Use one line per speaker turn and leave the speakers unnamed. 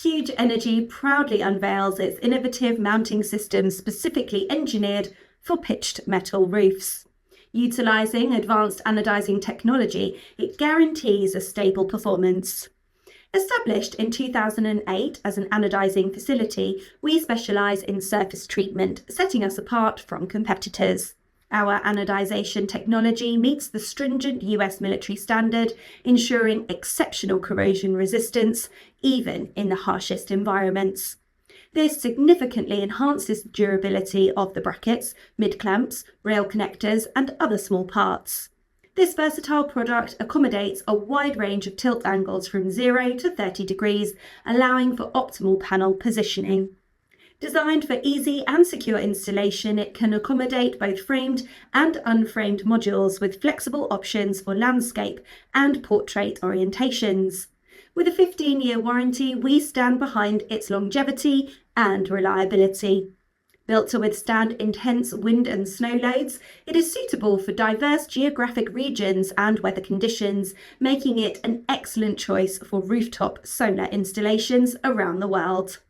Huge Energy proudly unveils its innovative mounting system specifically engineered for pitched metal roofs. Utilising advanced anodising technology, it guarantees a stable performance. Established in 2008 as an anodising facility, we specialise in surface treatment, setting us apart from competitors. Our anodisation technology meets the stringent US military standard, ensuring exceptional corrosion resistance, even in the harshest environments. This significantly enhances the durability of the brackets, mid-clamps, rail connectors, and other small parts. This versatile product accommodates a wide range of tilt angles from 0 to 30 degrees, allowing for optimal panel positioning. Designed for easy and secure installation, it can accommodate both framed and unframed modules with flexible options for landscape and portrait orientations. With a 15-year warranty, we stand behind its longevity and reliability. Built to withstand intense wind and snow loads, it is suitable for diverse geographic regions and weather conditions, making it an excellent choice for rooftop solar installations around the world.